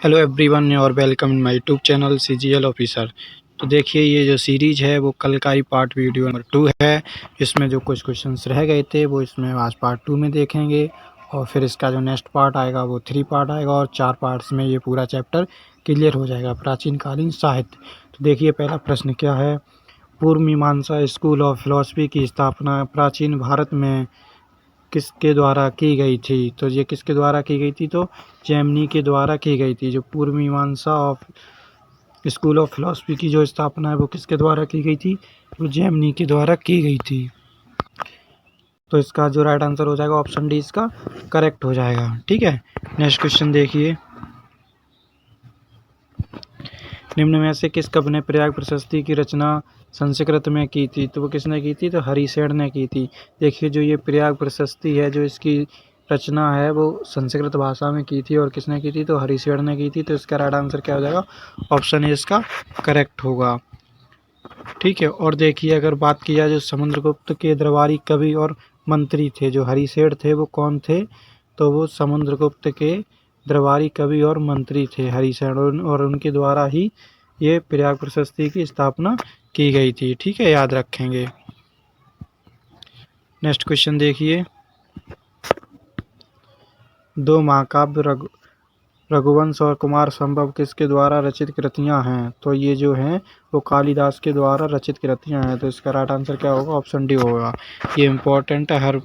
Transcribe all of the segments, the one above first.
Hello everyone और welcome in my YouTube channel CGL officer. तो देखिए ये जो सीरीज है वो कल का ही पार्ट वीडियो नंबर 2 है। इसमें जो कुछ क्वेश्चंस रह गए थे वो इसमें आज पार्ट 2 में देखेंगे और फिर इसका जो नेक्स्ट पार्ट आएगा वो 3 पार्ट आएगा और 4 पार्ट्स में ये पूरा चैप्टर क्लियर हो जाएगा। प्राचीन कालीन साहित्य। तो देखिए पहला प्रश्न क्या है। पूर्व मीमांसा स्कूल ऑफ फिलॉसफी की स्थापना प्राचीन भारत में किसके द्वारा की गई थी? तो ये किसके द्वारा की गई थी? तो जैमिनी के द्वारा की गई थी। जो पूर्व मीमांसा ऑफ स्कूल ऑफ फिलॉसफी की जो स्थापना है वो किसके द्वारा की गई थी? वो जैमिनी के द्वारा की गई थी। तो इसका जो राइट आंसर हो जाएगा ऑप्शन डी इसका करेक्ट हो जाएगा। ठीक है, नेक्स्ट क्वेश्चन देखिए। निम्न में से किस कवि ने प्रयाग प्रशस्ति की रचना संस्कृत में की थी? तो वो किसने की थी? तो हरिशेन ने की थी। देखिए जो ये प्रयाग प्रशस्ति है जो इसकी रचना है वो संस्कृत भाषा में की थी और किसने की थी? तो हरिशेन ने की थी। तो इसका राइट आंसर क्या हो जाएगा? ऑप्शन ए इसका करेक्ट होगा। ठीक है, और देखिए अगर बात की जाए जो समुद्रगुप्त के दरबारी कवि और मंत्री थे, जो हरिशेन थे वो कौन थे? तो वो समुद्रगुप्त के दरबारी कवि और मंत्री थे हरिशेन, और उनके द्वारा ही ये प्रयाग प्रशस्ति की स्थापना की गई थी। ठीक है, याद रखेंगे। नेक्स्ट क्वेश्चन देखिए। दो महाकाव्य रघुवंश और कुमार संभव किसके द्वारा रचित कृतियां हैं? तो ये जो हैं वो कालिदास के द्वारा रचित कृतियां हैं। तो इसका राइट आंसर क्या होगा? ऑप्शन डी होगा। ये इम्पोर्टेंट है, हर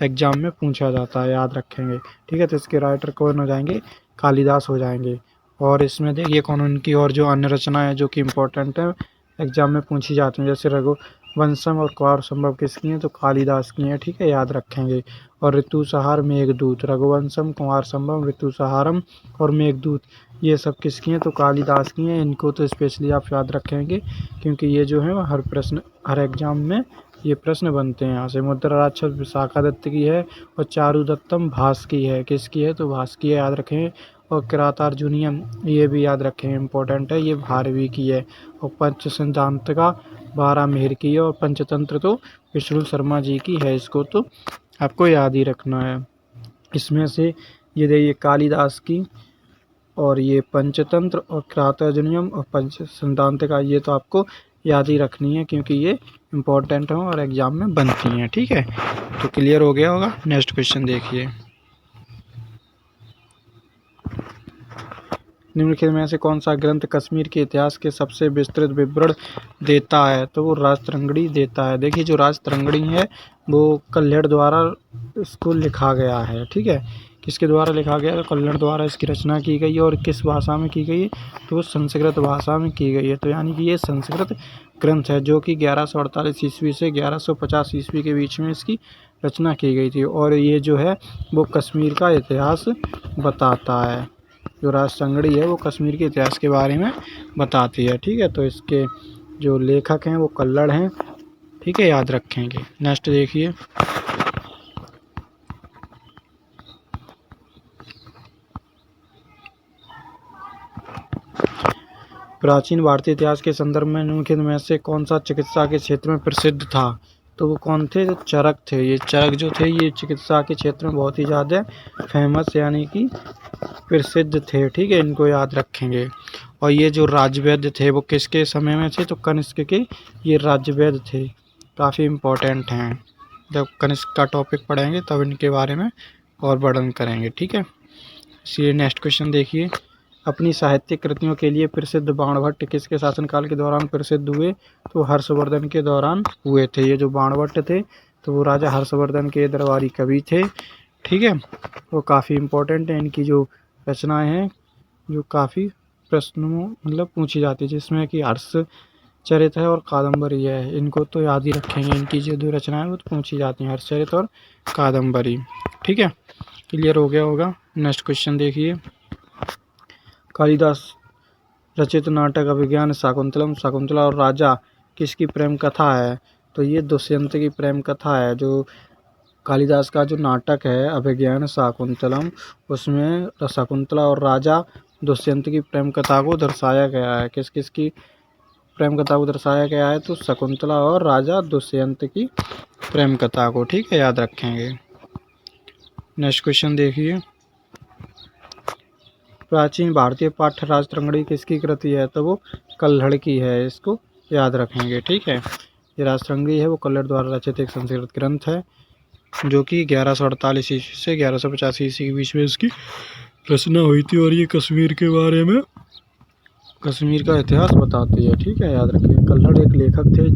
एग्जाम में पूछा जाता है, याद रखेंगे। ठीक है, तो इसके राइटर कौन हो जाएंगे? कालिदास हो जाएंगे। और इसमें देखिए कौन उनकी और जो अन्य रचनाएं जो कि इम्पोर्टेंट है एग्जाम में पूछी जाती हैं, जैसे रघुवंशम और कुमार संभव किसकी हैं? तो कालिदास की हैं। ठीक है, याद रखेंगे। और ऋतुसंहार मेघदूत, रघुवंशम, कुमार संभव, ऋतुसंहारम और मेघदूत ये सब किसकी हैं? तो कालिदास की हैं। इनको तो स्पेशली आप याद रखेंगे क्योंकि ये जो है हर एग्जाम में ये प्रश्न बनते हैं यहाँ से। मुद्रा राक्षस विशाखा दत्त की है और चारुदत्तम भास की है। किसकी है? तो भास की है, याद रखें। और किरातार्जुनीयम ये भी याद रखें, इंपॉर्टेंट है, ये भारवी की है। और पंच सिद्धांत का 12 मेहर की है और पंचतंत्र तो विष्णु शर्मा जी की है। इसको तो आपको याद ही रखना है। इसमें से ये देखिए कालिदास की और ये पंचतंत्र और किरातार्जुनीयम और पंच सिद्धांत का ये तो आपको याद ही रखनी है क्योंकि ये इम्पोर्टेंट हो और एग्जाम में बनती हैं। ठीक है, तो क्लियर हो गया होगा। नेक्स्ट क्वेश्चन देखिए। निम्नलिखित में से कौन सा ग्रंथ कश्मीर के इतिहास के सबसे विस्तृत विवरण देता है? तो वो राजतरंगिणी देता है। देखिए जो राजतरंगिणी है वो कल्हड़ द्वारा इसको लिखा गया है। ठीक है, किसके द्वारा लिखा गया? तो कल्हड़ द्वारा इसकी रचना की गई है। और किस भाषा में की गई है? तो वो संस्कृत भाषा में की गई है। तो यानी कि ये संस्कृत ग्रंथ है जो कि 1148 ईस्वी से 1150 ईस्वी के बीच में इसकी रचना की गई थी। और ये जो है वो कश्मीर का इतिहास बताता है। जो राजतरंगिणी है वो कश्मीर के इतिहास के बारे में बताती है। ठीक है, तो इसके जो लेखक हैं वो कल्हड़ हैं। ठीक है, याद रखेंगे। नेक्स्ट देखिए। प्राचीन भारतीय इतिहास के संदर्भ में निम्नलिखित में से कौन सा चिकित्सा के क्षेत्र में प्रसिद्ध था? तो वो कौन थे? जो चरक थे। ये चरक जो थे ये चिकित्सा के क्षेत्र में बहुत ही ज़्यादा फेमस यानी कि प्रसिद्ध थे। ठीक है, इनको याद रखेंगे। और ये जो राजवैद्य थे वो किसके समय में थे? तो कनिष्क के ये राजवैद्य थे, काफ़ी इम्पोर्टेंट हैं। जब कनिष्क का टॉपिक पढ़ेंगे तब इनके बारे में और वर्णन करेंगे। ठीक है, इसलिए नेक्स्ट क्वेश्चन देखिए। अपनी साहित्यिक कृतियों के लिए प्रसिद्ध बाणभट्ट किसके शासनकाल के दौरान प्रसिद्ध हुए? तो हर्षवर्धन के दौरान हुए थे। ये जो बाणभट्ट थे तो वो राजा हर्षवर्धन के दरबारी कवि थे। ठीक है, वो काफ़ी इम्पोर्टेंट है। इनकी जो रचनाएं हैं जो काफ़ी प्रश्नों मतलब पूछी जाती है, जिसमें कि हर्षचरित है और कादम्बरी है। इनको तो याद ही रखेंगे। इनकी जो दो रचनाएं वो तो पूछी जाती हैं, हर्षचरित और कादम्बरी। ठीक है, क्लियर हो गया होगा। नेक्स्ट क्वेश्चन देखिए। कालिदास रचित नाटक अभिज्ञान शाकुंतलम, शकुंतला और राजा किसकी प्रेम कथा है? तो ये दुष्यंत की प्रेम कथा है। जो कालिदास का जो नाटक है अभिज्ञान शाकुंतलम उसमें शकुंतला और राजा दुष्यंत की प्रेम कथा को दर्शाया गया है। किस किस की प्रेम कथा को दर्शाया गया है? तो शकुंतला और राजा दुष्यंत की प्रेम कथा को। ठीक है, याद रखेंगे। नेक्स्ट क्वेश्चन देखिए। प्राचीन भारतीय पाठ्य राजतरंगिणी किसकी कृति है? तो वो कल्हड़ की है, इसको याद रखेंगे। ठीक है, ये राजतरंगिणी है वो कल्हड़ द्वारा रचित एक संस्कृत ग्रंथ है जो कि 1148 ईस्वी से 1185 ईस्वी के बीच में इसकी रचना हुई थी और ये कश्मीर के बारे में, कश्मीर का इतिहास बताती है। ठीक है, याद रखिए। कल्हड़ एक लेखक थे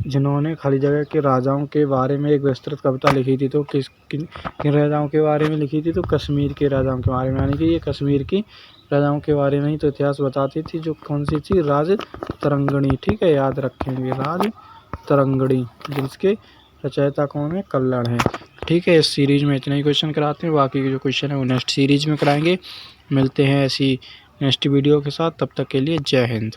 जिन्होंने खाली जगह के राजाओं के बारे में एक विस्तृत कविता लिखी थी। तो किन राजाओं के बारे में लिखी थी? तो कश्मीर के राजाओं के बारे में, यानी कि ये कश्मीर की राजाओं के बारे में ही तो इतिहास बताती थी। जो कौन सी थी? राजतरंगिणी। ठीक है, याद रखेंगे, राजतरंगिणी, जिसके रचयिता कौन है? कल्हड़ है। ठीक है, इस सीरीज में इतने ही क्वेश्चन कराते हैं, बाकी के जो क्वेश्चन है वो नेक्स्ट सीरीज में कराएंगे। मिलते हैं ऐसी नेक्स्ट वीडियो के साथ, तब तक के लिए जय हिंद।